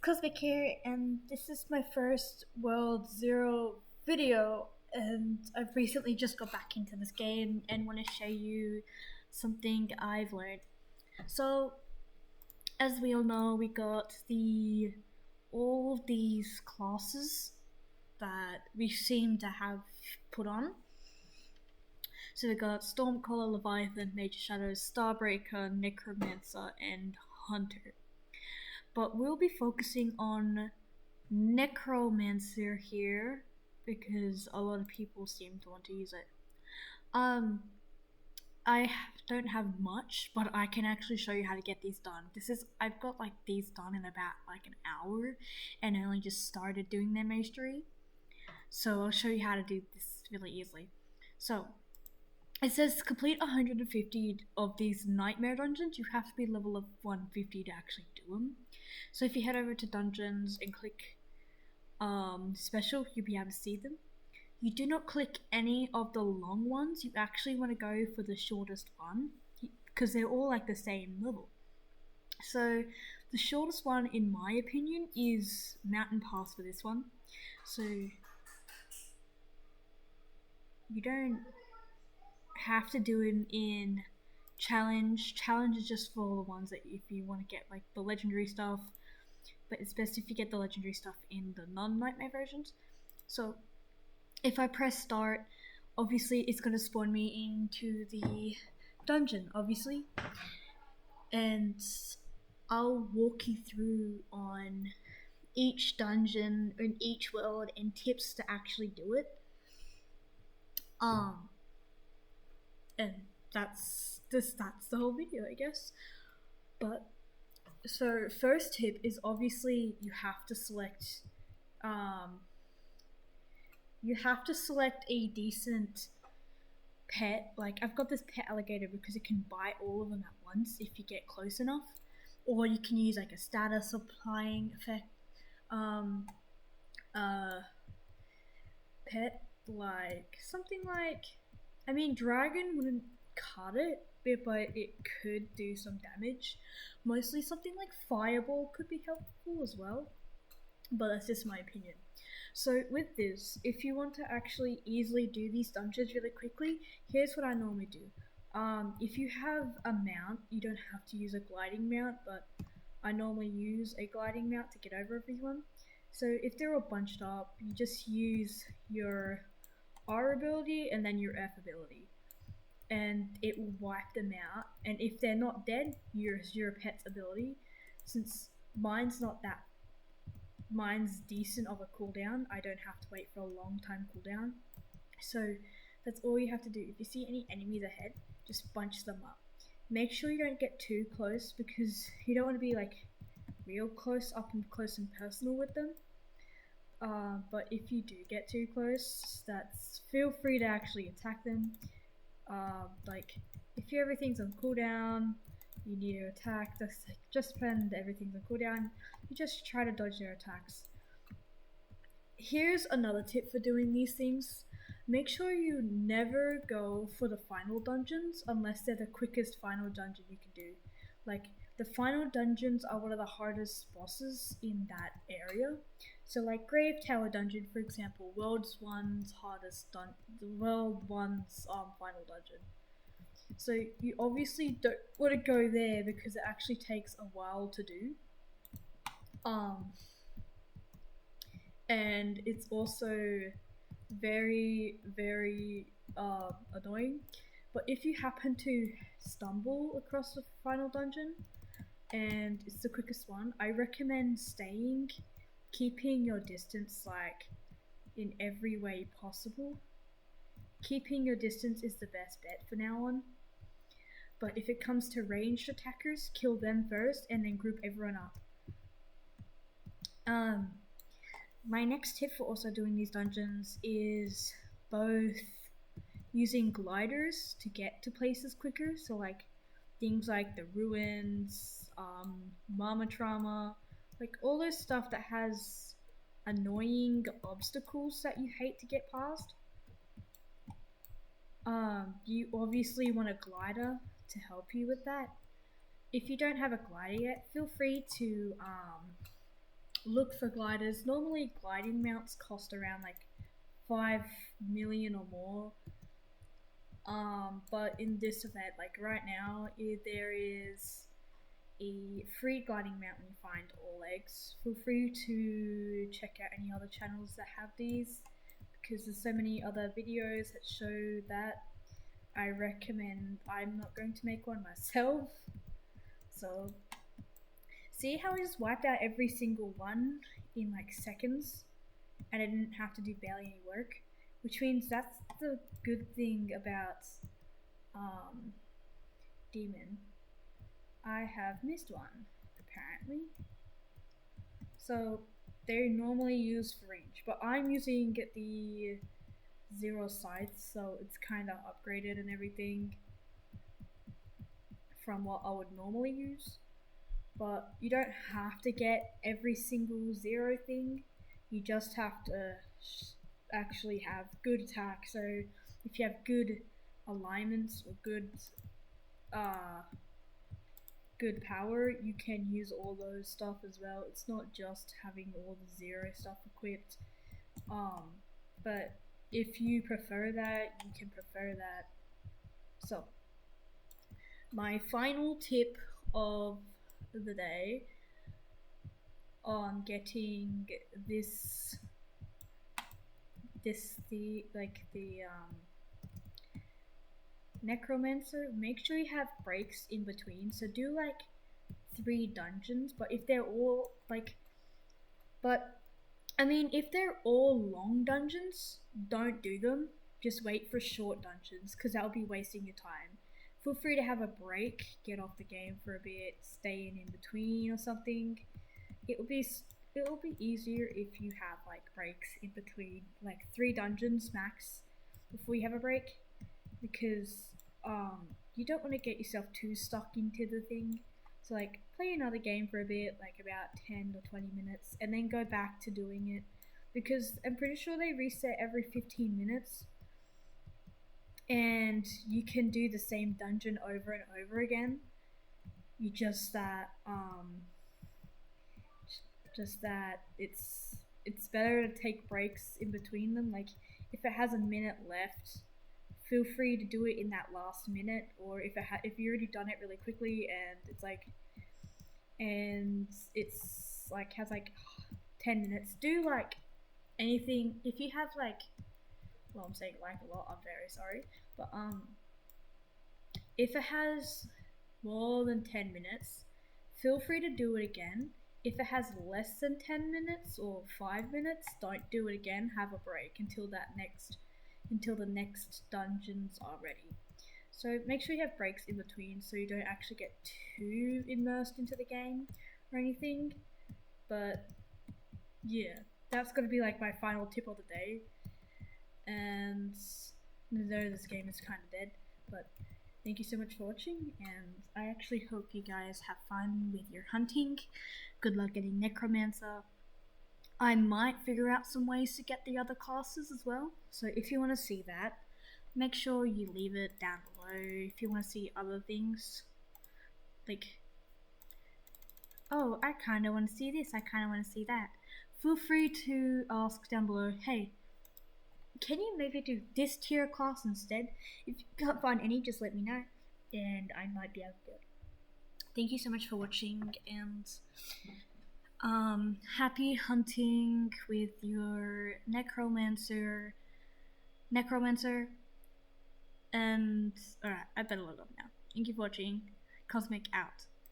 Cosmic here, and this is my first World Zero video, and I've recently just got back into this game and want to show you something I've learned. So, as we all know, we got all of these classes that we seem to have put on. So we got Stormcaller, Leviathan, Major Shadows, Starbreaker, Necromancer, and Hunter. But we'll be focusing on Necromancer here because a lot of people seem to want to use it. I don't have much, but I can actually show you how to get these done. I've got like these done in about like an hour, and I only just started doing their mastery. So I'll show you how to do this really easily. So it says complete 150 of these nightmare dungeons. You have to be level of 150 to actually do them. So if you head over to dungeons and click special, you'll be able to see them. You do not click any of the long ones. You actually want to go for the shortest one because they're all like the same level. So the shortest one, in my opinion, is Mountain Pass for this one. So you don't have to do it in challenge. Challenge is just for the ones that if you want to get like the legendary stuff, but it's best if you get the legendary stuff in the non-nightmare versions. So if I press start, obviously it's going to spawn me into the dungeon, obviously, and I'll walk you through on each dungeon and each world and tips to actually do it. And that's the whole video, I guess. But so first tip is obviously you have to select a decent pet. Like I've got this pet alligator because it can bite all of them at once if you get close enough, or you can use like a status applying effect pet, like something like, I mean, dragon wouldn't cut it, but it could do some damage. Mostly something like fireball could be helpful as well, but that's just my opinion. So with this, if you want to actually easily do these dungeons really quickly, here's what I normally do. If you have a mount, you don't have to use a gliding mount, but I normally use a gliding mount to get over everyone. So if they're all bunched up, you just use your R ability and then your F ability, and it will wipe them out. And if they're not dead, use your pet's ability. Since mine's decent of a cooldown, I don't have to wait for a long time cooldown. So that's all you have to do. If you see any enemies ahead, just bunch them up. Make sure you don't get too close because you don't want to be like real close up and close and personal with them. But if you do get too close, feel free to actually attack them. Like if everything's on cooldown, you need to attack. Just spend everything's on cooldown. You just try to dodge their attacks. Here's another tip for doing these things. Make sure you never go for the final dungeons unless they're the quickest final dungeon you can do. Like the final dungeons are one of the hardest bosses in that area. So like Grave Tower Dungeon, for example, World 1's final dungeon. So you obviously don't want to go there because it actually takes a while to do. And it's also very, very annoying. But if you happen to stumble across the final dungeon and it's the quickest one, I recommend keeping your distance like in every way possible. Keeping your distance is the best bet for now on. But if it comes to ranged attackers, kill them first and then group everyone up. My next tip for also doing these dungeons is both using gliders to get to places quicker. So like things like the ruins, Mama Trauma, like all this stuff that has annoying obstacles that you hate to get past. You obviously want a glider to help you with that. If you don't have a glider yet, feel free to look for gliders. Normally gliding mounts cost around like 5 million or more. But in this event, like right now, there is a free gliding mount when you find all eggs. Feel free to check out any other channels that have these, because there's so many other videos that show that. I recommend. I'm not going to make one myself. So see how I just wiped out every single one in like seconds, and I didn't have to do barely any work, which means that's the good thing about Demon. I have missed one, apparently. So they're normally used for range, but I'm using the zero sights, so it's kind of upgraded and everything from what I would normally use. But you don't have to get every single zero thing. You just have to actually have good attack. So if you have good alignments or good power, you can use all those stuff as well. It's not just having all the zero stuff equipped. But if you prefer that, you can prefer that. So my final tip of the day on getting the necromancer, make sure you have breaks in between. So do like 3 dungeons, but if they're all if they're all long dungeons, don't do them. Just wait for short dungeons, because that'll be wasting your time. Feel free to have a break, get off the game for a bit, stay in between or something. It'll be easier if you have like breaks in between, like 3 dungeons max before you have a break, because you don't want to get yourself too stuck into the thing. So like play another game for a bit, like about 10 or 20 minutes, and then go back to doing it, because I'm pretty sure they reset every 15 minutes and you can do the same dungeon over and over again. You just that it's better to take breaks in between them. Like if it has a minute left, feel free to do it in that last minute, or if you already done it really quickly and it's has like 10 minutes, do like anything. If you have like, well, I'm saying like a lot, I'm very sorry, but if it has more than 10 minutes, feel free to do it again. If it has less than 10 minutes or 5 minutes, don't do it again. Have a break until the next dungeons are ready. So make sure you have breaks in between, so you don't actually get too immersed into the game or anything. But yeah, that's gonna be like my final tip of the day. And I know this game is kind of dead, but thank you so much for watching, and I actually hope you guys have fun with your hunting. Good luck getting Necromancer. I might figure out some ways to get the other classes as well, so if you want to see that, make sure you leave it down below. If you want to see other things, like, oh, I kind of want to see this, I kind of want to see that, feel free to ask down below, hey, can you maybe do this tier class instead? If you can't find any, just let me know, and I might be able to do it. Thank you so much for watching, and happy hunting with your necromancer, and alright, I better log off now. Thank you for watching. Cosmic out.